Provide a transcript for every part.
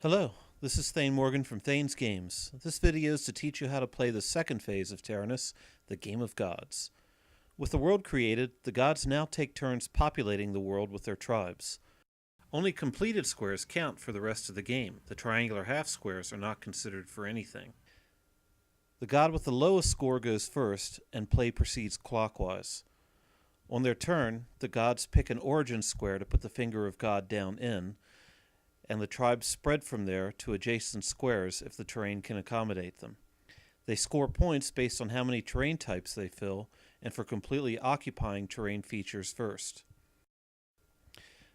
Hello, this is Thane Morgan from Thane's Games. This video is to teach you how to play the second phase of Terrenus, the Game of Gods. With the world created, the gods now take turns populating the world with their tribes. Only completed squares count for the rest of the game. The triangular half squares are not considered for anything. The god with the lowest score goes first, and play proceeds clockwise. On their turn, the gods pick an origin square to put the finger of God down in, and the tribes spread from there to adjacent squares if the terrain can accommodate them. They score points based on how many terrain types they fill and for completely occupying terrain features first.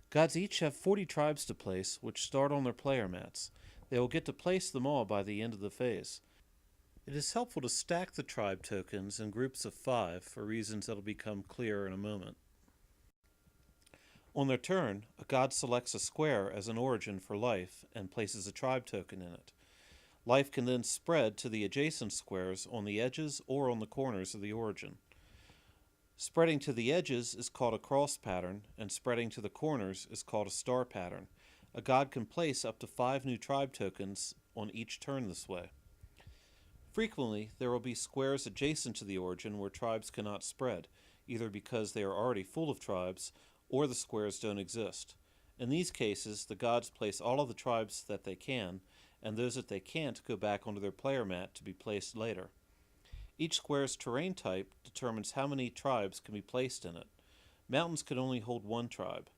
Gods each have 40 tribes to place, which start on their player mats. They will get to place them all by the end of the phase. It is helpful to stack the tribe tokens in groups of 5 for reasons that will become clear in a moment. On their turn, a god selects a square as an origin for life and places a tribe token in it. Life can then spread to the adjacent squares on the edges or on the corners of the origin. Spreading to the edges is called a cross pattern, and spreading to the corners is called a star pattern. A god can place up to 5 new tribe tokens on each turn this way. Frequently, there will be squares adjacent to the origin where tribes cannot spread, either because they are already full of tribes or the squares don't exist. In these cases, the gods place all of the tribes that they can, and those that they can't go back onto their player mat to be placed later. Each square's terrain type determines how many tribes can be placed in it. Mountains can only hold 1 tribe.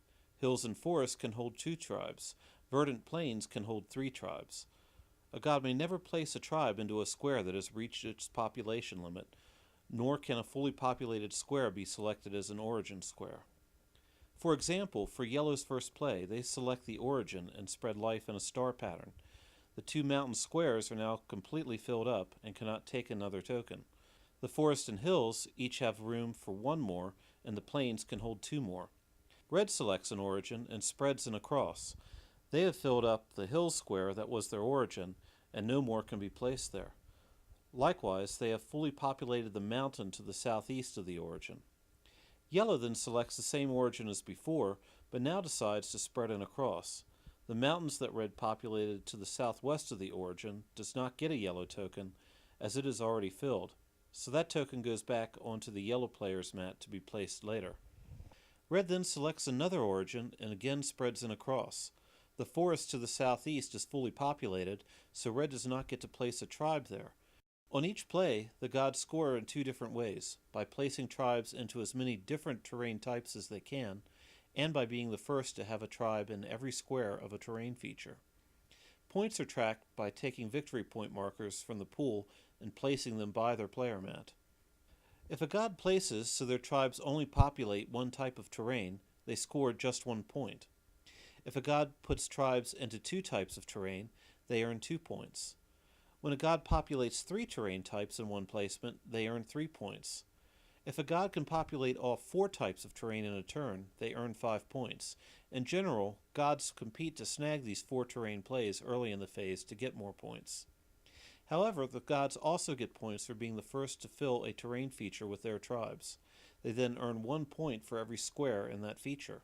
Hills and forests can hold 2 tribes. Verdant plains can hold 3 tribes. A god may never place a tribe into a square that has reached its population limit, nor can a fully populated square be selected as an origin square. For example, for Yellow's first play, they select the origin and spread life in a star pattern. The 2 mountain squares are now completely filled up and cannot take another token. The forest and hills each have room for 1 more, and the plains can hold 2 more. Red selects an origin and spreads in a cross. They have filled up the hill square that was their origin, and no more can be placed there. Likewise, they have fully populated the mountain to the southeast of the origin. Yellow then selects the same origin as before, but now decides to spread in a cross. The mountains that Red populated to the southwest of the origin does not get a yellow token, as it is already filled, so that token goes back onto the yellow player's mat to be placed later. Red then selects another origin and again spreads in a cross. The forest to the southeast is fully populated, so Red does not get to place a tribe there. On each play, the gods score in 2 different ways, by placing tribes into as many different terrain types as they can, and by being the first to have a tribe in every square of a terrain feature. Points are tracked by taking victory point markers from the pool and placing them by their player mat. If a god places so their tribes only populate 1 type of terrain, they score just 1 point. If a god puts tribes into 2 types of terrain, they earn 2 points. When a god populates 3 terrain types in one placement, they earn 3 points. If a god can populate all 4 types of terrain in a turn, they earn 5 points. In general, gods compete to snag these 4 terrain plays early in the phase to get more points. However, the gods also get points for being the first to fill a terrain feature with their tribes. They then earn 1 point for every square in that feature.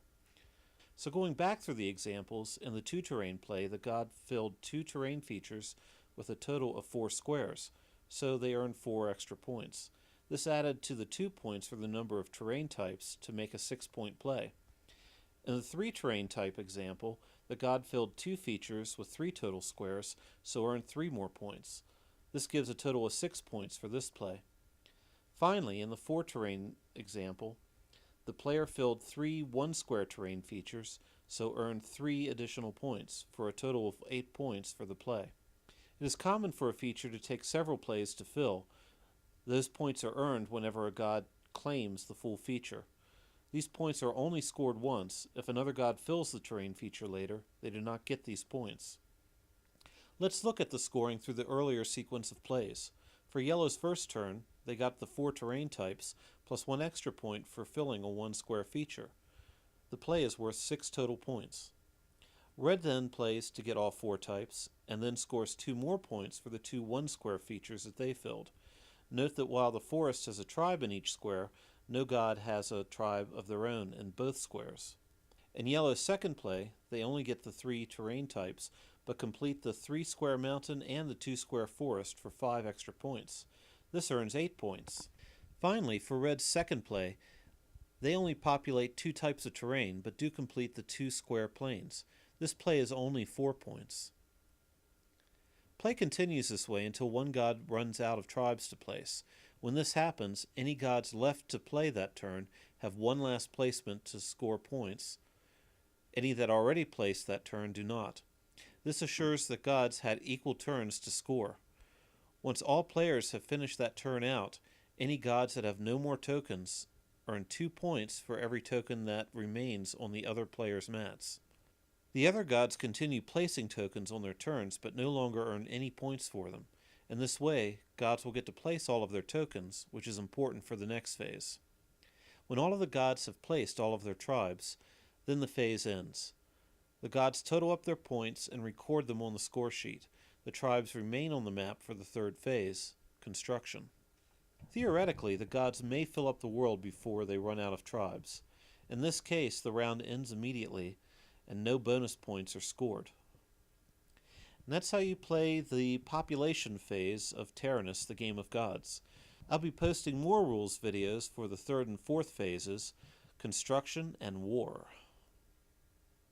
So going back through the examples, in the 2 terrain play, the god filled 2 terrain features with a total of 4 squares, so they earned 4 extra points. This added to the 2 points for the number of terrain types to make a 6-point play. In the 3 terrain type example, the god filled 2 features with 3 total squares, so earned 3 more points. This gives a total of 6 points for this play. Finally, in the 4 terrain example, the player filled 3 1-square terrain features, so earned 3 additional points, for a total of 8 points for the play. It is common for a feature to take several plays to fill. Those points are earned whenever a god claims the full feature. These points are only scored once. If another god fills the terrain feature later, they do not get these points. Let's look at the scoring through the earlier sequence of plays. For Yellow's first turn, they got the 4 terrain types, plus 1 extra point for filling a 1-square feature. The play is worth 6 total points. Red then plays to get all 4 types, and then scores 2 more points for the 2 1-square features that they filled. Note that while the forest has a tribe in each square, no god has a tribe of their own in both squares. In Yellow's second play, they only get the 3 terrain types, but complete the 3-square mountain and the 2-square forest for 5 extra points. This earns 8 points. Finally, for Red's second play, they only populate 2 types of terrain, but do complete the 2 square plains. This play is only 4 points. Play continues this way until one god runs out of tribes to place. When this happens, any gods left to play that turn have one last placement to score points. Any that already placed that turn do not. This assures that gods had equal turns to score. Once all players have finished that turn out, any gods that have no more tokens earn 2 points for every token that remains on the other player's mats. The other gods continue placing tokens on their turns, but no longer earn any points for them. In this way, gods will get to place all of their tokens, which is important for the next phase. When all of the gods have placed all of their tribes, then the phase ends. The gods total up their points and record them on the score sheet. The tribes remain on the map for the third phase, construction. Theoretically, the gods may fill up the world before they run out of tribes. In this case, the round ends immediately, and no bonus points are scored. And that's how you play the population phase of Terrenus, the Game of Gods. I'll be posting more rules videos for the third and fourth phases, construction and war.